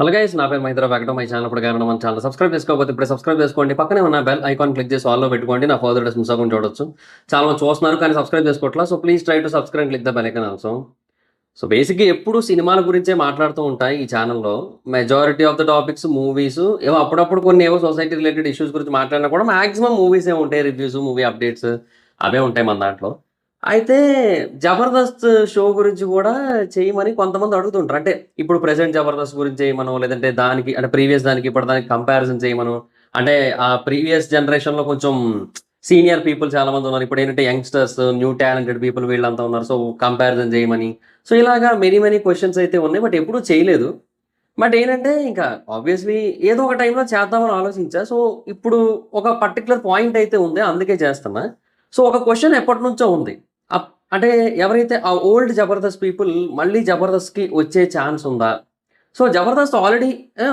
Hello guys, నా పేరు Mahindra. Welcome my channel. ఇప్పుడు మన ఛానల్ సబ్స్క్రైబ్ చేసుకోకపోతే ఇప్పుడే సబ్స్క్రైబ్ చేసుకోండి. పక్కనే ఉన్న బెల్ ఐకాన్ క్లిక్ చేసి ఆల్లో పెట్టుకోండి. నా ఫర్దర్ డేస్ మిస్ అవ్వకుండా చూడొచ్చు. చాలా మంది చూస్తున్నారు కానీ సబ్స్క్రైబ్ చేసుకోవట్లా. So please try to subscribe, click the bell icon also. So బేసిక్‌గా ఎప్పుడు సినిమాల గురించే మాట్లాడుతూ ఉంటాయి ఈ ఛానల్‌లో. Majority of the topics movies, ఏవో అప్పుడప్పుడు కొన్ని ఏవో సొసైటీ రిలేటెడ్ ఇష్యూస్ గురించి మాట్లాడినా కూడా మాక్సిమం మూవీసే ఉంటాయి. రివ్యూస్, మూవీ అప్డేట్స్ అవే ఉంటాయి మన దాంట్లో. అయితే 'జబర్దస్త్' షో గురించి గూడా చేయమని కొంతమంది అడుగుతుంటారు. అంటే ఇప్పుడు ప్రెజెంట్ 'జబర్దస్త్' గురించి చేయమనో, లేదంటే దానికి అంటే ప్రీవియస్ దానికి ఇప్పటి దానికి కంపారిజన్ చేయమనో, అంటే ఆ ప్రీవియస్ జనరేషన్‌లో కొంచెం సీనియర్ పీపుల్ చాలామందున్నారు. ఇప్పుడేంటంటే యంగ్‌స్టర్స్, న్యూ టాలెంటెడ్ పీపుల్ వీళ్ళంతా ఉన్నారు. సో కంపారిజన్ చేయమని. సో ఇలాగా మెనీ క్వెషన్స్ అయితే ఉన్నాయి. బట్ ఎప్పుడూ చేయలేదు. బట్ ఏంటంటే ఇంకా ఆబ్వియస్‌లీ ఏదో ఒక టైంలో చేద్దామని ఆలోచించా. సో ఇప్పుడు ఒక పర్టిక్యులర్ పాయింట్ అయితే ఉంది. అందుకే చేస్తున్నా. సో ఒక క్వెషన్ ఎప్పటినుంచో ఉంది. అంటే ఎవరైతే ఆ ఓల్డ్ 'జబర్దస్త్' పీపుల్ మళ్ళీ 'జబర్దస్త్‌కి' వచ్చే ఛాన్స్ ఉందా? సో 'జబర్దస్త్' ఆల్రెడీ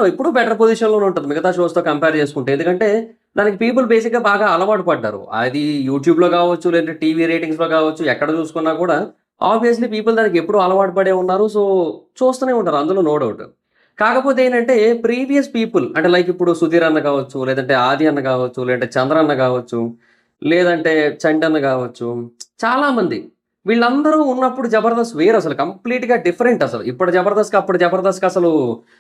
ఎప్పుడూ బెటర్ పొజిషన్‌లోనే ఉంటది మిగతా షోస్‌తో కంపేర్ చేసుకుంటే. ఎందుకంటే దానికి పీపుల్ బేసిక్‌గా బాగా అలవాటు పడ్డారు. అది యూట్యూబ్‌లో కావచ్చు, లేదంటే టీవీ రేటింగ్స్‌లో కావచ్చు, ఎక్కడ చూసుకున్నా కూడా ఆబ్వియస్‌లీ పీపుల్ దానికి ఎప్పుడూ అలవాటు పడే ఉన్నారు. సో చూస్తూనే ఉంటారు. అందులో నో డౌట్. కాకపోతే ఏంటంటే ప్రీవియస్ పీపుల్ అంటే లైక్ ఇప్పుడు 'సుధీర్' అన్న కావచ్చు, లేదంటే 'ఆది' అన్న కావచ్చు, లేదంటే 'చంద్ర' అన్న కావచ్చు, లేదంటే 'చంటి' అన్న కావచ్చు, చాలామంది వీళ్ళందరూ ఉన్నప్పుడు 'జబర్దస్త్' వేరసలు. కంప్లీట్‌గా డిఫరెంట్ అసలు. ఇప్పుడు 'జబర్దస్త్‌కి' అప్పుడు 'జబర్దస్త్‌కి' అసలు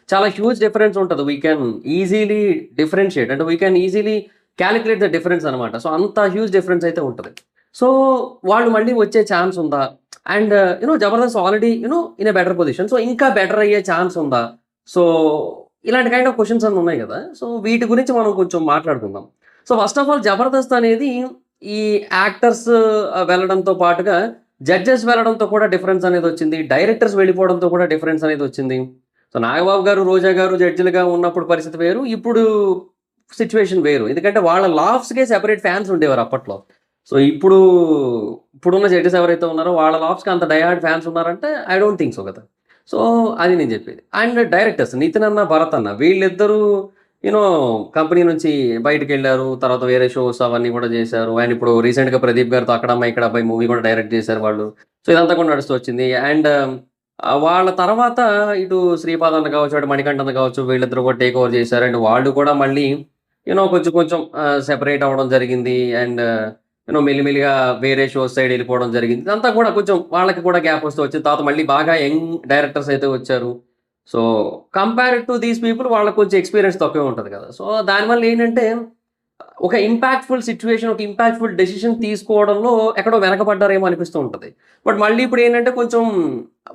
చాలా హ్యూజ్ డిఫరెన్స్ ఉంటది. We can easily differentiate. అంటే we can easily calculate the difference అనమాట. సో అంత హ్యూజ్ డిఫరెన్స్ అయితే ఉంటది. సో వాళ్ళు మళ్ళీ వచ్చే ఛాన్స్ ఉందా? And 'Jabardasth' already in a better position. So ఇంకా బెటర్ అయ్యే ఛాన్స్ ఉందా? సో ఇలాంటి కైండ్ ఆఫ్ క్వెషన్స్ అన్నీ ఉన్నాయి గదా! సో వీటి గురించి మనం కొంచెం మాట్లాడుకుందాం. So first of all 'Jabardasth' అనేది ఈ యాక్టర్స్ వెళ్ళడంతో పాటుగా జడ్జెస్ వెళ్ళడంతో కూడా డిఫరెన్స్ అనేదొచ్చింది. డైరెక్టర్స్ వెళ్ళిపోవడంతో కూడా డిఫరెన్స్ అనేదొచ్చింది. సో 'నాగబాబు' గారు, 'రోజా' గారు జడ్జిలుగా ఉన్నప్పుడు పరిస్థితి వేరు. ఇప్పుడు సిట్యుయేషన్ వేరు. ఎందుకంటే వాళ్ళ లాఫ్స్‌కే సెపరేట్ ఫ్యాన్స్ ఉండేవారు అప్పట్లో. సో ఇప్పుడున్న జడ్జెస్ ఎవరైతే ఉన్నారో వాళ్ళ లాఫ్స్‌కి అంత డై హార్డ్ ఫ్యాన్స్ ఉన్నారంటే ఐ డోంట్ థింక్ సో కదా! సో అది నేను జెప్పేది. అండ్ డైరెక్టర్స్ 'నితిన్ అన్న', 'భరత్ అన్న' వీళ్ళిద్దరూ యూనో కంపెనీ నుంచి బయటికెళ్లారు. తర్వాత వేరే షోస్ అవన్నీ కూడా జేశారు. అండ్ ఇప్పుడు రీసెంట్‌గా 'ప్రదీప్' గారితో 'అక్కడమ్మాయి ఇక్కడ అబ్బాయి' మూవీ కూడా డైరెక్ట్ జేశారు వాళ్ళు. సో ఇదంతా కూడా నడుస్తూ వచ్చింది. అండ్ వాళ్ళ తర్వాత ఇటు 'శ్రీపాద్ అన్న' కావచ్చు, అటు 'మణికంఠ అన్న' కావచ్చు, వీళ్ళిద్దరూ కూడా టేక్ ఓవర్ చేశారు. అండ్ వాళ్ళు కూడా మళ్ళీ కొంచెం సెపరేట్ అవ్వడం జరిగింది. అండ్ మెల్లిమెల్లిగా వేరే షోస్ సైడ్ ఎళ్ళిపోవడం జరిగింది. ఇదంతా కూడా కొంచెం వాళ్ళకి కూడా గ్యాప్ వస్తూ వచ్చింది. తర్వాత మళ్ళీ బాగా యంగ్ డైరెక్టర్స్ అయితే వచ్చారు. So, compared to these people వాళ్ళకి కొంచెం ఎక్స్‌పీరియన్స్ తక్కువే ఉంటది కదా! సో, దానివల్ల ఏంటంటే ఒక ఇంపాక్ట్‌ఫుల్ సిట్యుయేషన్, ఒక ఇంపాక్ట్‌ఫుల్ డెసిషన్ తీసుకోవడంలో ఎక్కడో వెనకబడ్డారేమో అనిపిస్తూ ఉంటది. బట్ మళ్ళీ ఇప్పుడేంటంటే కొంచెం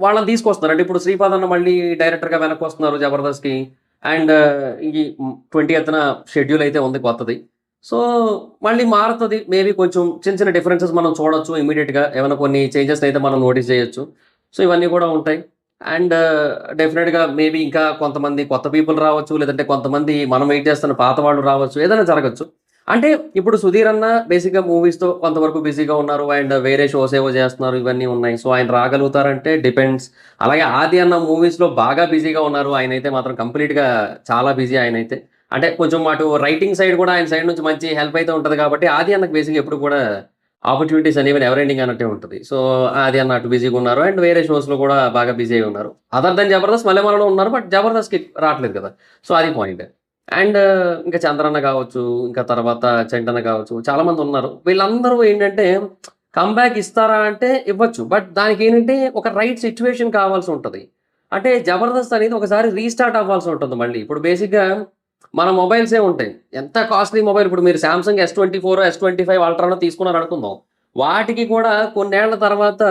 వాళ్ళని తీసుకొస్తున్నారు. అంటే ఇప్పుడు 'శ్రీపాద్ అన్న' మళ్ళీ డైరెక్టర్‌గా వెనక్కొస్తున్నారు 'జబర్దస్త్‌కి'. అండ్ ఈ 20థ్‌న షెడ్యూల్ అయితే ఉంది కొత్తది. సో, మళ్ళీ మారతది. మేబీ కొంచెం చిన్న డిఫరెన్సెస్ మనం చూడొచ్చు ఇమ్మీడియేట్‌గా. ఏమైనా కొన్ని చేంజెస్ అయితే మనం నోటీస్ చేయొచ్చు. సో, ఇవన్నీ కూడా ఉంటాయి. అండ్ డెఫినిట్‌గా మేబీ ఇంకా కొంతమంది కొత్త పీపుల్ రావచ్చు. లేదంటే కొంతమంది మనం వెయిట్ చేస్తున్న పాత వాళ్ళు రావచ్చు. ఏదైనా జరగొచ్చు. అంటే ఇప్పుడు 'సుధీర్' అన్న బేసిక్‌గా మూవీస్‌తో కొంతవరకు బిజీగా ఉన్నారు. అండ్ వేరే షోస్ ఏవో చేస్తున్నారు. ఇవన్నీ ఉన్నాయి. సో, ఆయన రాగలుగుతారంటే డిపెండ్స్. అలాగే 'ఆది' అన్న మూవీస్‌లో బాగా బిజీగా ఉన్నారు. ఆయనైతే మాత్రం కంప్లీట్‌గా చాలా బిజీ ఆయనైతే. అంటే కొంచెం అటు రైటింగ్ సైడ్ కూడా ఆయన సైడ్ నుంచి మంచి హెల్ప్ అయితే ఉంటది కాబట్టి 'ఆది' అన్నకి బేసిక్‌గా ఎప్పుడు కూడా ఆపర్చునిటీస్ అనేవి నెవర్ ఎండింగ్ అన్నట్టే ఉంటది. సో, 'ఆది' అన్న అటు బిజీగా ఉన్నారు. అండ్ వేరే షోస్‌లో కూడా బాగా బిజీ అయ్యి ఉన్నారు. అదర్ దెన్ 'జబర్దస్త్' మల్లెమాలలో ఉన్నారు. బట్ 'జబర్దస్త్‌కి' రావట్లేదు కదా! సో, అది పాయింట్. అండ్ ఇంకా 'చంద్రన్న' కావచ్చు, ఇంకా తర్వాత 'చంటన్న' కావచ్చు, చాలామంది ఉన్నారు. వీళ్ళందరూ ఏంటంటే కమ్‌బ్యాక్ ఇస్తారా అంటే ఇవ్వచ్చు. బట్ దానికేంటంటే ఒక రైట్ సిట్యుయేషన్ కావాల్సుంటది. అంటే 'జబర్దస్త్' అనేది ఒకసారి రీస్టార్ట్ అవ్వాల్సుంటుంది మళ్ళీ. ఇప్పుడు బేసిక్‌గా మన మొబైల్సే ఉంటాయి. ఎంత కాస్ట్‌లీ మొబైల్ ఇప్పుడు మీరు 'సామ్‌సంగ్ S24, S25 అల్ట్రానో తీసుకున్నారనుకుందాం. వాటికి కూడా కొన్నేళ్ల తర్వాత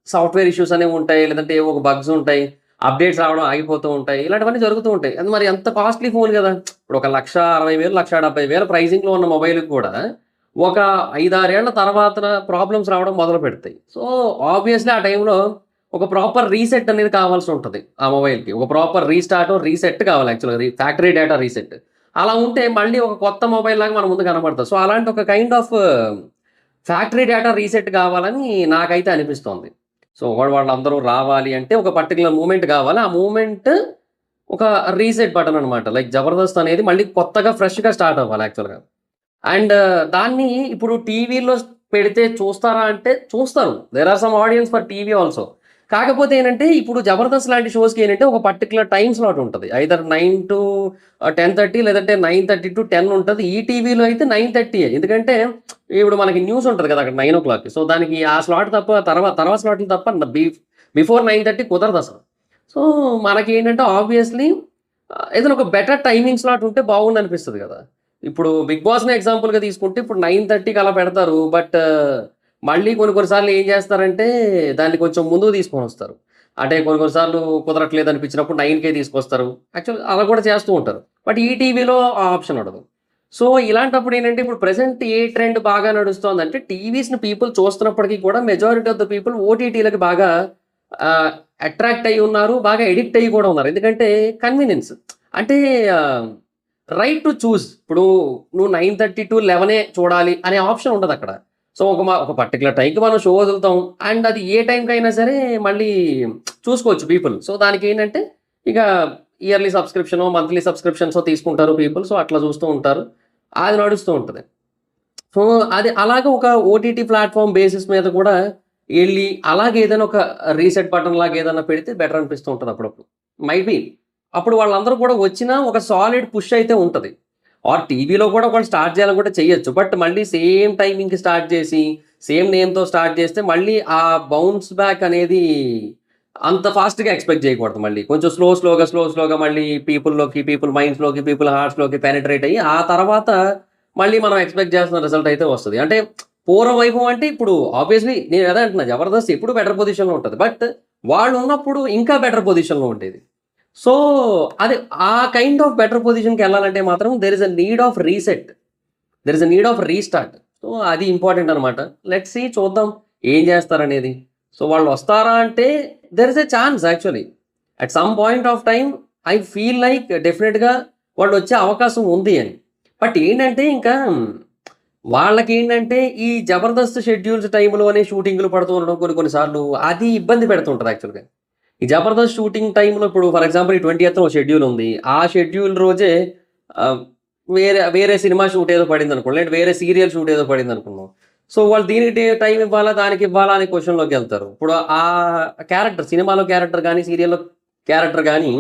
సాఫ్ట్‌వేర్ ఇష్యూస్ అనేవి ఉంటాయి. లేదంటే ఏవో ఒక బగ్స్ ఉంటాయి. అప్‌డేట్స్ రావడం ఆగిపోతూ ఉంటాయి. ఇలాంటివన్నీ జరుగుతూ ఉంటాయి. అది మరి ఎంత కాస్ట్‌లీ ఫోన్ గదా! ఇప్పుడు ఒక 1,60,000, 1,70,000 ప్రైజింగ్‌లో ఉన్న మొబైల్‌కి కూడా ఒక 5, 6 ఏళ్ల తర్వాతన ప్రాబ్లమ్స్ రావడం మొదలుపెడతాయి. సో, ఆబ్వియస్‌లీ ఆ టైంలో ఒక ప్రాపర్ రీసెట్ అనేది కావాల్సుంటది ఆ మొబైల్‌కి. ఒక ప్రాపర్ రీస్టార్టో, రీసెట్ కావాలి యాక్చువల్‌గా. Factory data reset. అలా ఉంటే మళ్ళీ ఒక కొత్త మొబైల్‌లాగా మన ముందు కనపడతది. సో, అలాంటి ఒక kind of factory data reset కావాలని నాకైతే అనిపిస్తోంది. సో, వాళ్ళందరూ రావాలి అంటే ఒక పర్టిక్యులర్ మూవ్‌మెంట్ కావాలి. ఆ మూవ్‌మెంట్ ఒక రీసెట్ బటన్ అనమాట. లైక్ 'జబర్దస్త్' అనేది మళ్ళీ కొత్తగా ఫ్రెష్‌గా స్టార్ట్ అవ్వాలి యాక్చువల్‌గా. అండ్ దాన్ని ఇప్పుడు టీవీలో పెడితే చూస్తారా అంటే చూస్తారు. There are some audience for TV also. కాకపోతే ఏంటంటే ఇప్పుడు 'జబర్దస్త్' లాంటి షోస్‌కి ఏంటంటే ఒక పర్టిక్యులర్ టైమ్ స్లాట్ ఉంటది. ఐదర్ 9-10:30 లేదంటే 9:30-10 ఉంటది. ఈటీవీలో అయితే 9:30 ఎందుకంటే ఇప్పుడు మనకి న్యూస్ ఉంటది కదా! అక్కడ 9:00 సో దానికి ఆ స్లాట్ తప్ప తర్వాత స్లాట్‌లు తప్ప బిఫోర్ 9:30 కుదరదసలు. సో మనకేంటంటే ఆబ్వియస్‌లీ ఏదైనా ఒక బెటర్ టైమింగ్ స్లాట్ ఉంటే బాగుండనిపిస్తది గదా! ఇప్పుడు 'బిగ్ బాస్‌నే' ఎగ్జాంపుల్‌గా తీసుకుంటే ఇప్పుడు 9:30కి అలా పెడతారు. బట్ మళ్ళీ కొన్ని సార్లు ఏం చేస్తారంటే దాన్ని కొంచెం ముందుకు తీసుకొనొస్తారు. అంటే కొన్ని సార్లు కుదరట్లేదు అనిపించినప్పుడు 9కే తీసుకొస్తారు. యాక్చువల్‌గా అలా కూడా చేస్తూ ఉంటారు. బట్ ఈటీవీలో ఆ ఆప్షన్ ఉండదు. సో ఇలాంటప్పుడు ఏంటంటే ఇప్పుడు ప్రెజెంట్ ఏ ట్రెండ్ బాగా నడుస్తోందంటే టీవీస్‌ని పీపుల్ చూస్తున్నప్పటికి కూడా మెజారిటీ ఆఫ్ ద పీపుల్ ఓటీటీలకి బాగా ఆహ్, అట్రాక్ట్ అయ్యి ఉన్నారు. బాగా అడిక్ట్ అయ్యి కూడా ఉన్నారు. ఎందుకంటే కన్వీనియన్స్. అంటే ఆహ్, రైట్ టు చూజ్. ఇప్పుడు నువ్వు 9:30-11 చూడాలి అనే ఆప్షన్ ఉండదక్కడ. సో ఒక పర్టిక్యులర్ టైంకి మనం షో వదులుతాం. అండ్ అది ఏ టైంకైనా సరే మళ్ళీ చూసుకోవచ్చు పీపుల్. సో దానికేంటంటే ఇక ఇయర్లీ సబ్స్క్రిప్షనో, మంత్లీ సబ్స్క్రిప్షన్సో తీసుకుంటారు పీపుల్. సో అట్లా చూస్తూ ఉంటారు. అది నడుస్తూ ఉంటది. సో, అది అలాగా ఒక ఓటీటీ ప్లాట్‌ఫార్మ్ బేసిస్ మీద కూడా ఎళ్లి, అలాగే ఏదైనా ఒక రీసెట్ బటన్‌లాగా ఏదన్నా పెడితే బెటర్ అనిపిస్తూ ఉంటది అప్పుడప్పుడు. Might be. అప్పుడు వాళ్ళందరూ కూడా వచ్చినా ఒక సాలిడ్ పుష్ అయితే ఉంటది. ఆర్ టీవీలో కూడా ఒకళ్ళు స్టార్ట్ చేయాలని కూడా చేయొచ్చు. బట్ మళ్ళీ సేమ్ టైమింగ్‌కి స్టార్ట్ చేసి, సేమ్ నేమ్‌తో స్టార్ట్ చేస్తే మళ్ళీ ఆ బౌన్స్ బ్యాక్ అనేది అంత ఫాస్ట్‌గా ఎక్స్‌పెక్ట్ చేయకూడదు మళ్ళీ. కొంచెం స్లోగా మళ్ళీ పీపుల్ మైండ్స్‌లోకి, పీపుల్ హార్ట్స్‌లోకి పెనిట్రేట్ అయ్యి, ఆ తర్వాత మళ్ళీ మనం ఎక్స్‌పెక్ట్ చేస్తున్న రిజల్ట్ అయితే వస్తది. అంటే పూర్వ వైభవం అంటే ఇప్పుడు ఆబ్వియస్‌లీ నేను అదే అంటున్నా. 'జబర్దస్త్' ఎప్పుడు బెటర్ పొజిషన్‌లో ఉంటది. బట్ వాళ్ళున్నప్పుడు ఇంకా బెటర్ పొజిషన్‌లో ఉండేది. సో, అది ఆ కైండ్ ఆఫ్ బెటర్ పొజిషన్‌కెళ్ళాలంటే మాత్రం there is a need of reset. There is a need of restart. So, అది ఇంపార్టెంట్ అనమాట. లెట్స్ సీ చూద్దాం ఏం చేస్తారనేది. సో, వాళ్ళొస్తారా అంటే there is a chance actually. At some point of time I feel like డెఫినిట్‌గా వాళ్ళొచ్చే అవకాశం ఉంది అని. బట్ ఏంటంటే ఇంకా వాళ్ళకేంటంటే ఈ 'జబర్దస్త్' షెడ్యూల్స్ టైమ్‌లోనే షూటింగ్‌లు పడుతూ ఉండడం కొన్ని సార్లు అది ఇబ్బంది పెడుతుంటది యాక్చువల్‌గా. ఈ 'జబర్దస్త్' షూటింగ్ టైమ్‌లో ఇప్పుడు ఫర్ ఎగ్జాంపుల్ ఈ 20థ్ ఒక షెడ్యూల్ ఉంది. ఆ షెడ్యూల్ రోజే ఆహ్, వేరే సినిమా షూట్ ఏదో పడిందనుకోండి. లేదంటే వేరే సీరియల్ షూట్ ఏదో పడిందనుకుందాం. సో, వాళ్ళు దీనికి టైమ్ ఇవ్వాలా? దానికి ఇవ్వాలా? అనే క్వెషన్‌లోకెళ్తారు. ఇప్పుడు ఆ క్యారెక్టర్ సినిమాలో క్యారెక్టర్ గాని, సీరియల్‌లో క్యారెక్టర్ గాని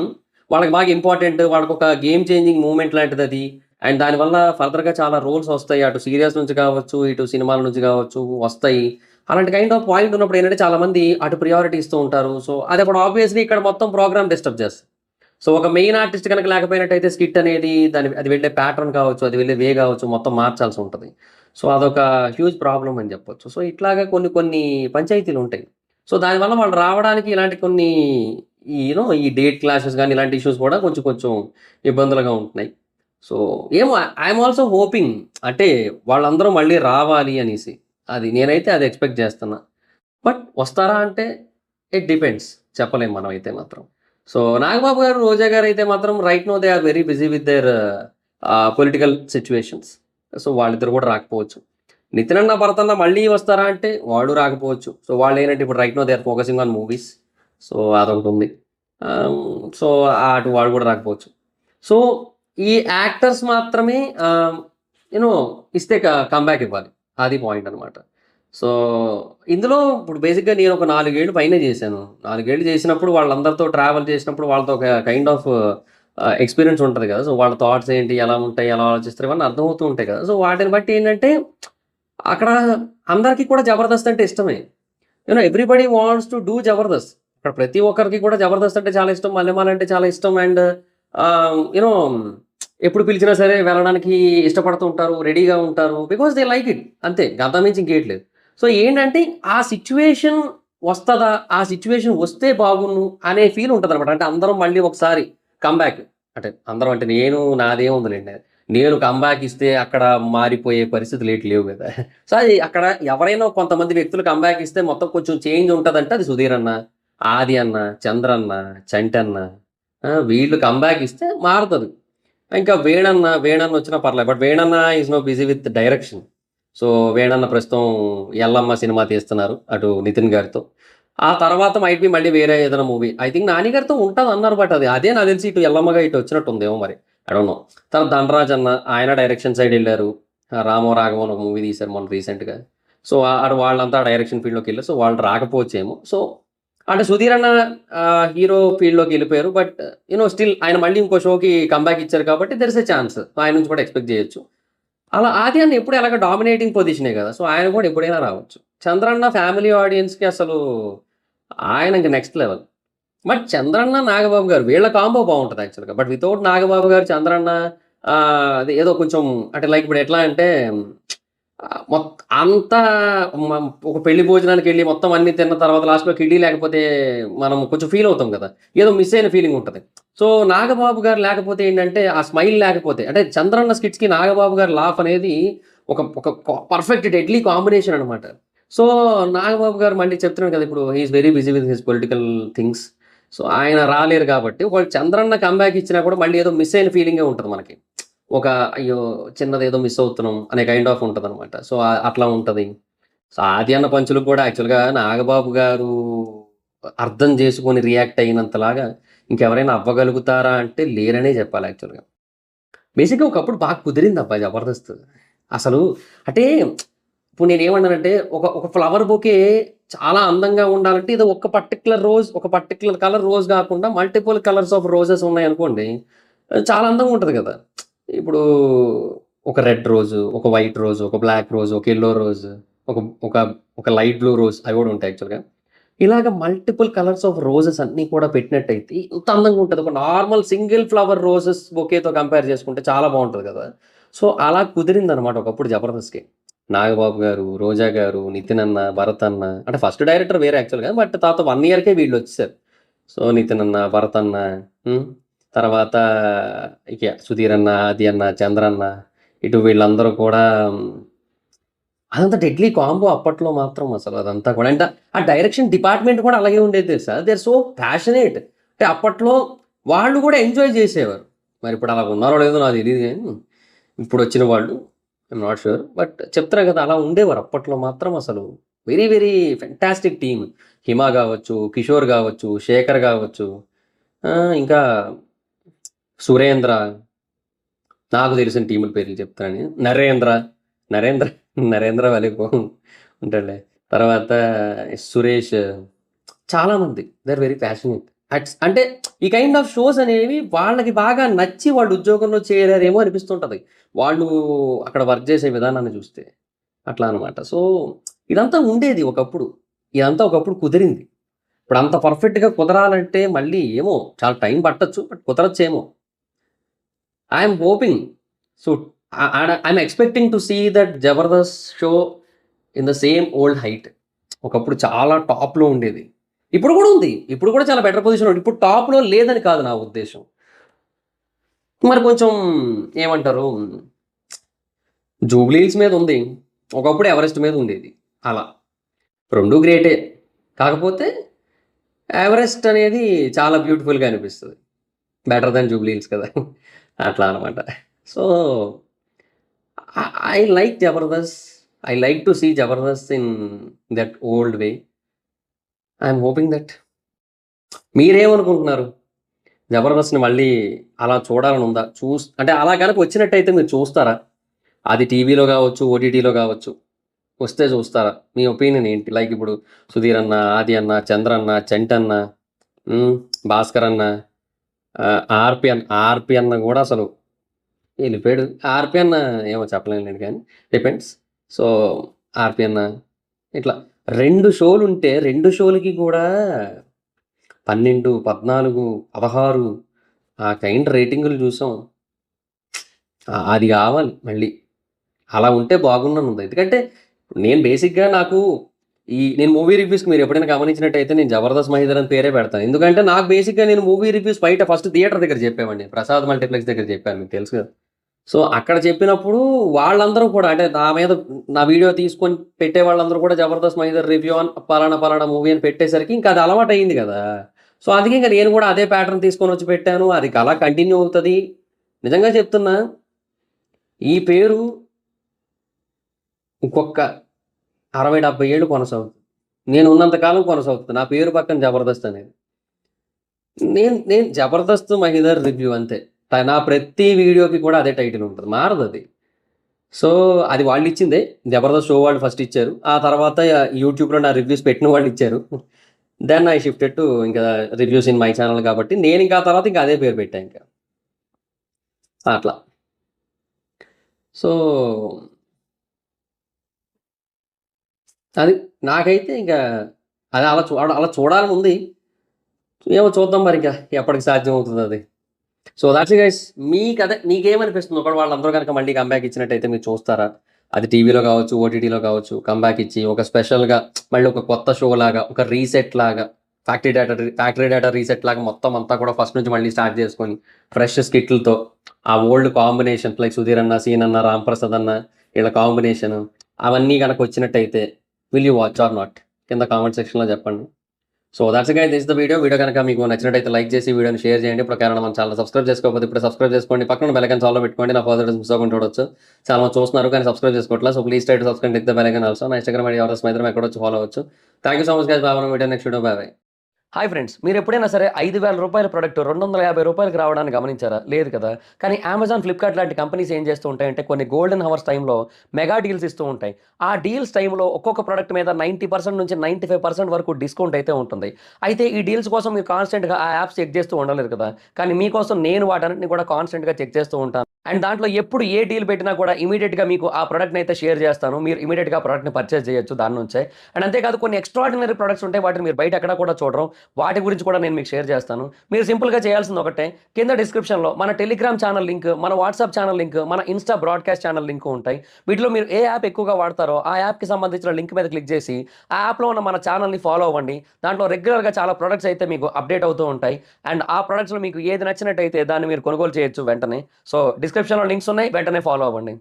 వాళ్ళకి బాగా ఇంపార్టెంట్. వాళ్ళకొక గేమ్ చేంజింగ్ మూవ్‌మెంట్ లాంటిదది. అండ్ దానివల్ల ఫర్దర్‌గా చాలా రోల్స్ వస్తాయి. అటు సీరియల్స్ నుంచి కావచ్చు, ఇటు సినిమాల నుంచి కావచ్చు వస్తాయి. అలాంటి కైండ్ ఆఫ్ పాయింట్ ఉన్నప్పుడు ఏంటంటే చాలామంది అటు ప్రయారిటీ ఇస్తూ ఉంటారు. సో, అదప్పుడు ఆబ్వియస్‌లీ ఇక్కడ మొత్తం ప్రోగ్రామ్ డిస్టర్బ్ చేస్తది. సో, ఒక మెయిన్ ఆర్టిస్ట్ గనక లేకపోయినట్టయితే స్కిట్ అనేది అది వెళ్ళే ప్యాటర్న్ కావచ్చు, అది వెళ్ళే వే కావచ్చు మొత్తం మార్చాల్సుంటది. సో, అదొక హ్యూజ్ ప్రాబ్లమ్ అని చెప్పొచ్చు. సో, ఇట్లాగా కొన్ని పంచాయతీలుంటాయి. సో, దానివల్ల వాళ్ళు రావడానికి ఇలాంటి కొన్ని ఈ డేట్ క్లాషెస్ గాని ఇలాంటి ఇష్యూస్ కూడా కొంచెం ఇబ్బందులుగా ఉంటున్నాయి. సో, ఏమో ఐయామ్ ఆల్సో హోపింగ్ అంటే వాళ్ళందరూ మళ్ళీ రావాలి అనేసి. నేనైతే అది ఎక్స్‌పెక్ట్ చేస్తున్నా. బట్ వస్తారా అంటే ఇట్ డిపెండ్స్. చెప్పలేం మనమైతే మాత్రం. సో, నాగబాబు గారు, రోజా గారైతే మాత్రం right now they are very busy with their political situations. So, వాళ్ళిద్దరు కూడా రాకపోవచ్చు. నితిన్ అన్న, భరత్ అన్న మళ్ళీ వస్తారా అంటే వాళ్ళు రాకపోవచ్చు. సో, వాళ్ళేంటంటే ఇప్పుడు right now they are focusing on movies. So, అదొకటుంది. ఆహ్, సో, అటు వాళ్ళు కూడా రాకపోవచ్చు. సో, ఈ యాక్టర్స్ మాత్రమే యూ నో ఇస్తే కమ్‌బ్యాక్ ఇవ్వాలి. అది పాయింట్ అనమాట. సో, ఇందులో ఇప్పుడు బేసిక్‌గా నేనొక 4 ఏళ్ళు పైనే జేశాను. 4 ఏళ్ళు చేసినప్పుడు వాళ్ళందరితో ట్రావెల్ చేసినప్పుడు వాళ్ళతో ఒక కైండ్ ఆఫ్ ఎక్స్‌పీరియన్స్ ఉంటది కదా! సో, వాళ్ళ థాట్స్ ఏంటి? ఎలా ఉంటాయి? ఎలా ఆలోచిస్తారు? ఇవన్నీ అర్థమవుతూ ఉంటాయి కదా! సో, వాటిని బట్టి ఏంటంటే అక్కడ అందరికి కూడా 'జబర్దస్త్' అంటే ఇష్టమే. Everybody wants to do 'Jabardasth.' ఇక్కడ ప్రతి ఒక్కరికి కూడా 'జబర్దస్త్' అంటే చాలా ఇష్టం. 'మల్లెమాల' అంటే చాలా ఇష్టం. అండ్ ఆహ్, యూ నో ఎప్పుడు పిలిచినా సరే వెళ్ళడానికి ఇష్టపడుతూ ఉంటారు. రెడీగా ఉంటారు. Because they like it. అంతే. అంతకు మించి ఇంకేటి లేదు. సో, ఏంటంటే ఆ సిట్యుయేషన్ వస్తదా? ఆ సిట్యుయేషన్ వస్తే బాగున్ను అనే ఫీల్ ఉంటదనమాట. అంటే అందరం మళ్ళీ ఒకసారి కమ్‌బ్యాక్. అంటే అందరం అంటే నాదేముందిలెండి. నేను కమ్‌బ్యాక్ ఇస్తే అక్కడ మారిపోయే పరిస్థితులు ఏటి లేవు గదా! సో, అది అక్కడ ఎవరైనా కొంతమంది వ్యక్తులు కమ్‌బ్యాక్ ఇస్తే మొత్తం కొంచెం చేంజ్ ఉంటదంటే అది 'సుధీర్ అన్న', 'ఆది అన్న', 'చంద్ర అన్న', 'చంటన్న' వీళ్ళు కమ్‌బ్యాక్ ఇస్తే మారతది. ఇంకా వేణన్న వచ్చినా పర్లేదు. బట్ వేణన్న is now busy with direction. So, వేణన్న ప్రస్తుతం 'ఎల్లమ్మ' సినిమా తీస్తున్నారు. అటు నితిన్ గారితో. ఆ తర్వాత మైట్ బి మళ్ళీ వేరే ఏదైనా మూవీ. ఐ థింక్ 'నాని' గారితో ఉంటదన్నారు. బట్ అదే నాకు తెలిసి ఇటు 'ఎల్లమ్మ'గా ఇటు వచ్చినట్టుందేమో మరి. I don't know. తర్వాత 'ధనరాజ్' అన్న ఆయన డైరెక్షన్ సైడ్ ఎళ్లారు. 'రామో రాఘవో' అని ఒక మూవీ తీశారు మొన్న రీసెంట్‌గా. సో, అటు వాళ్ళంతా డైరెక్షన్ ఫీల్డ్‌లోకెళ్లారు. సో, వాళ్ళు రాకపోవచ్చేమో. సో, అంటే సుధీర్ అన్న హీరో ఫీల్డ్‌లోకి వెళ్ళిపోయారు. బట్ స్టిల్ ఆయన మళ్ళీ ఇంకో షోకి కమ్‌బ్యాక్ ఇచ్చారు కాబట్టి దేర్ ఇస్ ఎ ఛాన్స్. ఆయన నుంచి కూడా ఎక్స్‌పెక్ట్ చేయొచ్చు. అలా ఆది అన్న ఎప్పుడు ఎలాగో డామినేటింగ్ పొజిషనే కదా! సో, ఆయన కూడా ఎప్పుడైనా రావచ్చు. చంద్రన్న ఫ్యామిలీ ఆడియన్స్‌కి అసలు ఆయన ఇంక next level. But Chandranna, Nagababu గారు వీళ్ళ కాంబో బావుంటది యాక్చువల్‌గా. బట్ వితౌట్ నాగబాబు గారు, చంద్రన్న అది ఏదో కొంచెం అంటే లైక్ ఇప్పుడు ఎట్లా అంటే అంతా ఒక పెళ్లి భోజనానికెళ్ళి మొత్తం అన్నీ తిన్న తర్వాత లాస్ట్‌లో కిళ్ళీ లేకపోతే మనం కొంచెం ఫీల్ అవుతాం కదా! ఏదో మిస్ అయిన ఫీలింగ్ ఉంటది. సో, నాగబాబు గారు లేకపోతే ఏంటంటే ఆ స్మైల్ లేకపోతే అంటే చంద్రన్న స్కిట్స్‌కి నాగబాబు గారి లాఫ్ అనేది ఒక ఒక పర్ఫెక్ట్ డెడ్లీ కాంబినేషన్ అనమాట. సో, నాగబాబు గారు మళ్ళీ చెప్తున్నాను కదా! ఇప్పుడు he is very busy with his political things. So, ఆయన రాలేరు కాబట్టి ఒకవేళ చంద్రన్న కమ్‌బ్యాక్ ఇచ్చినా కూడా మళ్ళీ ఏదో మిస్ అయిన ఫీలింగే ఉంటది మనకి. ఒక అయ్యో! చిన్నదేదో మిస్ అవుతున్నాం అనే కైండ్ ఆఫ్ ఉంటదనమాట. సో, అట్లా ఉంటది. సో, 'ఆది అన్న పంచు'లకు కూడా యాక్చువల్‌గా నాగబాబు గారు అర్థం చేసుకొని రియాక్ట్ అయినంతలాగా ఇంకెవరైనా అవ్వగలుగుతారా అంటే లేరనే చెప్పాలి యాక్చువల్‌గా. బేసిక్‌గా ఒకప్పుడు బాగా కుదిరిందబ్బా 'జబర్దస్త్'. అసలు అంటే ఇప్పుడు నేనేమన్నానంటే ఒక ఫ్లవర్ బొకే చాలా అందంగా ఉండాలంటే ఏదో ఒక పర్టిక్యులర్ రోజ్, ఒక పర్టిక్యులర్ కలర్ రోజ్ గాకుండా మల్టిపుల్ కలర్స్ ఆఫ్ రోజెస్ ఉన్నాయనుకోండి, చాలా అందంగా ఉంటది గదా! ఇప్పుడు ఒక రెడ్ రోజు, ఒక వైట్ రోజు, ఒక బ్లాక్ రోజు, ఒక యెల్లో రోజు, ఒక ఒక ఒక లైట్ బ్లూ రోజ్ అవి గూడా ఉంటాయి యాక్చువల్‌గా. ఇలాగ మల్టిపుల్ కలర్స్ ఆఫ్ రోజెస్ అన్నీ కూడా పెట్టినట్టయితే ఎంత అందంగా ఉంటది. ఒక నార్మల్ సింగిల్ ఫ్లవర్ రోజెస్ బొకేతో కంపేర్ చేసుకుంటే చాలా బావుంటది గదా! సో, అలా కుదిరిందనమాట ఒకప్పుడు 'జబర్దస్త్‌కి.' నాగబాబు గారు, రోజా గారు, నితిన్ అన్న, భరత్ అన్న అంటే ఫస్ట్ డైరెక్టర్ వేరే యాక్చువల్‌గా. బట్ తర్వాత 1 ఇయర్‌కే వీళ్ళొచ్చేసారు. సో, నితిన్ అన్న, భరత్ అన్న, హ్మ్. తర్వాత ఇక సుధీర్ అన్న, ఆది అన్న, చంద్ర అన్న ఇటు వీళ్ళందరూ కూడా అదంతా డెడ్లీ కాంబో అప్పట్లో మాత్రం అసలు అదంతా కూడా. అంటే ఆ డైరెక్షన్ డిపార్ట్‌మెంట్ కూడా అలాగే ఉండేది తెలుసా? They are so passionate. అంటే అప్పట్లో వాళ్ళు కూడా ఎంజాయ్ చేసేవారు. మరిప్పుడు అలా ఉన్నారో లేదో నాకు తెలీదు గానీ, ఇప్పుడొచ్చిన వాళ్ళు ఐయామ్ నాట్ ష్యూర్. బట్ చెప్తున్నా కదా! అలా ఉండేవారు అప్పట్లో మాత్రం అసలు. Very, very fantastic team. Hima గావచ్చు, కిషోర్ గావచ్చు, శేఖర్ గావచ్చు, ఇంకా సురేంద్ర, నాకు తెలిసిన టీముల పేర్లు చెప్తాను. నరేంద్ర, నరేంద్ర, నరేంద్ర భలే ఉంటాడులే. తర్వాత సురేష్ చాలామంది దే ఆర్ వెరీ ప్యాషనేట్. అంటే ఈ కైండ్ ఆఫ్ షోస్ అనేవి వాళ్ళకి బాగా నచ్చి వాళ్ళు ఉద్యోగంలో చేరారేమో అనిపిస్తుంటది. వాళ్ళు అక్కడ వర్క్ చేసే విధానాన్ని చూస్తే. అట్లా అనమాట. సో, ఇదంతా ఉండేది ఒకప్పుడు. ఇదంతా ఒకప్పుడు కుదిరింది. ఇప్పుడంత పర్ఫెక్ట్‌గా కుదరాలంటే మళ్ళీ ఏమో చాలా టైం పట్టొచ్చు. బట్ కుదరచ్చేమో. I'm hoping. So, I'm expecting to see that 'Jabardasth' show in the same old height. ఒకప్పుడు చాలా టాప్‌లో ఉండేది. ఇప్పుడు గూడా ఉంది. ఇప్పుడు గూడా చాలా బెటర్ పొజిషన్‌లో ఉంది. ఇప్పుడు టాప్‌లో లేదని కాదు నా ఉద్దేశ్యం. మరి కొంచెం ఏమంటారు? 'జూబ్లీ హిల్స్' మీద ఉంది. ఒకప్పుడు 'ఎవరెస్ట్' మీద ఉండేది. అలా. 2 గ్రేటే. కాకపోతే 'ఎవరెస్ట్' అనేది చాలా బ్యూటిఫుల్‌గా అనిపిస్తది. బెటర్ దాన్ 'జూబ్లీ హిల్స్' కదా! అట్లా అనమాట. So, I like 'Jabardasth.' I like to see 'Jabardasth' in that old way. I'm hoping that. మీరేమనుకుంటున్నారు? 'జబర్దస్త్‌ని' మళ్ళీ అలా చూడాలనుందా? అంటే అలా గనక వచ్చినట్టయితే మీరు చూస్తారా? అది టీవీలో గావచ్చు, ఓటీటీలో గావచ్చు. వస్తే చూస్తారా? మీ ఒపీనియన్ ఏంటి? లైక్ ఇప్పుడు 'సుధీర్ అన్న', 'ఆది అన్న', 'చంద్ర అన్న', 'చంటి అన్న', హ్మ్. 'భాస్కర్ అన్న', 'ఆర్‌పి అన్న' గూడా అసలు ఎళ్ళిపోయాడు. 'ఆర్‌పి అన్న' ఏమో చెప్పలేనులెండి గానీ డిపెండ్స్. సో, 'ఆర్‌పి అన్న' ఇట్లా 2 షోలుంటే 2 షోలకి కూడా 12, 14, 16 ఆ కైండ్ రేటింగులు చూసాం. అది గావాలి మళ్ళీ. అలా ఉంటే బాగుండనుంది. ఎందుకంటే నేను బేసిక్‌గా నేను మూవీ రివ్యూస్‌కి మీరెప్పుడైనా గమనించినట్టయితే నేను 'జబర్దస్త్ మహీధర్' అని పేరే పెడతాను. ఎందుకంటే నాకు బేసిక్‌గా నేను మూవీ రివ్యూస్ బయట ఫస్ట్ థియేటర్ దగ్గర చెప్పేవాడిని. ప్రసాద్ మల్టీప్లెక్స్ దగ్గర చెప్పాను మీకు తెలుసు కదా! సో, అక్కడ చెప్పినప్పుడు వాళ్ళందరూ కూడా అంటే నా వీడియో తీసుకొని పెట్టే వాళ్ళందరూ కూడా 'జబర్దస్త్ మహీధర్' రివ్యూ అని పలానా, పలానా మూవీ అని పెట్టేసరికి ఇంకా అది అలవాటయింది గదా! సో, అందుకే ఇంక నేను గూడా అదే ప్యాటర్న్ తీసుకొనొచ్చి పెట్టాను. అది అలా కంటిన్యూ అవుతది. నిజంగా చెప్తున్నా ఈ పేరు ఇంకొక 60, 70 ఏళ్ళు కొనసాగుతుంది. నేనున్నంత కాలం కొనసాగుతది. నా పేరు పక్కన 'జబర్దస్త్' అనేది. నేను నేను 'జబర్దస్త్ మహీధర్' రివ్యూ అంతే. నా ప్రతి వీడియోకి కూడా అదే టైటిల్ ఉంటది. మారదది. సో, అది వాళ్ళిచ్చిందే. 'జబర్దస్త్' షో వాళ్ళు ఫస్ట్ ఇచ్చారు. ఆ తర్వాత యూట్యూబ్‌లో నా రివ్యూస్ పెట్టిన వాళ్ళిచ్చారు. దెన్ ఐ షిఫ్టెడ్ టు ఇంకా రివ్యూస్ ఇన్ మై ఛానల్ కాబట్టి నేను ఇంకా ఆ తర్వాత ఇంకా అదే పేరు పెట్టా ఇంకా. అట్లా. సో, అది నాకైతే ఇంకా అది అలా చూడాలని ఉంది. ఏమో చూద్దాం మరింక ఎప్పటికి సాధ్యం అవుతుందది. So that's it guys. మీకేమనిపిస్తుంది? ఒకవేళ వాళ్ళందరూ గనక మళ్ళీ కమ్‌బ్యాక్ ఇచ్చినట్టయితే మీరు చూస్తారా? అది టీవీలో కావచ్చు, ఓటీటీలో కావచ్చు, కమ్‌బ్యాక్ ఇచ్చి ఒక స్పెషల్‌గా మళ్ళీ ఒక కొత్త షో లాగా, ఒక రీసెట్ లాగా, ఫ్యాక్టరీ డేటా రీసెట్ లాగా మొత్తం అంతా కూడా ఫస్ట్ నుంచి మళ్ళీ స్టార్ట్ చేసుకొని, ఫ్రెష్ స్కిట్‌లతో ఆ ఓల్డ్ కాంబినేషన్ లైక్ 'సుధీర్ అన్న', 'సీన్ అన్న', 'రాంప్రసాద్ అన్న' వీళ్ళ కాంబినేషను అవన్నీ గనక వచ్చినట్టయితే will you watch or not? కింద కామెంట్ సెక్షన్‌లో చెప్పండి. So that's guys, this the video. Video కనుక మీకు నచ్చినట్టయితే లైక్ చేసి వీడియోని షేర్ చేయండి. ఇప్పుడు కారణం మన ఛానల్ సబ్స్క్రైబ్ చేసుకోకపోతే ఇప్పుడు సబ్స్క్రైబ్ చేసుకోండి. పక్కన బెల్ ఐకాన్ ఆల్‌లో పెట్టుకోండి. నా ఫర్దర్ మిస్ అవ్వకుండా చూడొచ్చు. చాలా మంది చూస్తున్నారు కానీ సబ్స్క్రైబ్ చేసుకోవట్లేదు. So please try to subscribe with the bell icon also. నా ఇన్‌స్టాగ్రామ్ ఐడీ ఎవరైనా ఇద్దరం ఎక్కడ వచ్చి ఫాలో అవ్వచ్చు. Thank you so much guys. Bye. మనం video next video. Bye bye. Hi friends, మీరు ఎప్పుడైనా సరే రూ. 5,000 ప్రొడక్ట్ రూ. 250 రావడానికి గమనించారా? లేదు కదా. కానీ అమెజాన్, ఫ్లిప్‌కార్ట్ లాంటి కంపెనీస్ ఏం చేస్తూ ఉంటాయంటే కొన్ని గోల్డెన్ హవర్స్ టైంలో మెగా డీల్స్ ఇస్తూ ఉంటాయి. ఆ డీల్స్ టైంలో ఒక్కొక్క ప్రొడక్ట్ మీద 90% నుంచి 95% వరకు డిస్కౌంట్ అయితే ఉంటుంది. అయితే ఈ డీల్స్ కోసం మీరు కాన్స్టెంట్‌గా ఆ యాప్స్ చెక్ చేస్తూ ఉండలేరు కదా. కానీ మీకోసం నేను వాటన్నిటిని కూడా కాన్స్టెంట్‌గా చెక్ చేస్తూ ఉంటాను. అండ్ దాంట్లో ఎప్పుడు ఏ డీల్ పెట్టినా కూడా ఇమ్మీడియేట్‌గా మీకు ఆ ప్రొడక్ట్‌ని అయితే షేర్ చేస్తాను. మీరు ఇమ్మీడియేట్‌గా ఆ ప్రొడక్ట్‌ని పర్చేజ్ చేయొచ్చు దాని నుంచే. అండ్ అంతేకాదు కొన్ని ఎక్స్ట్రార్డినరీ ప్రొడక్ట్స్ ఉంటాయి. వాటిని మీరు బయట ఎక్కడ కూడా చూడరు. వాటి గురించి కూడా నేను మీకు షేర్ చేస్తాను. మీరు సింపుల్‌గా చేయాల్సింది ఒకటే, కింద డిస్క్రిప్షన్‌లో మన టెలిగ్రామ్ ఛానల్ లింక్, మన వాట్సాప్ ఛానల్ లింక్, మన ఇన్‌స్టా బ్రాడ్‌కాస్ట్ ఛానల్ లింక్ ఉంటాయి. వీటిలో మీరు ఏ యాప్ ఎక్కువగా వాడతారో ఆ యాప్‌కి సంబంధించిన లింక్ మీద క్లిక్ చేసి ఆ యాప్‌లో ఉన్న మన ఛానల్‌ని ఫాలో అవ్వండి. దాంట్లో రెగ్యులర్‌గా చాలా ప్రొడక్ట్స్ అయితే మీకు అప్డేట్ అవుతూ ఉంటాయి. అండ్ ఆ ప్రొడక్ట్స్‌లో మీకు ఏది నచ్చినట్టయితే దాన్ని మీరు కొనుగోలు చేయొచ్చు వెంటనే. సో డిస్క్రిప్షన్‌లో లింక్స్ ఉన్నాయి. వెంటనే ఫాలో అవ్వండి.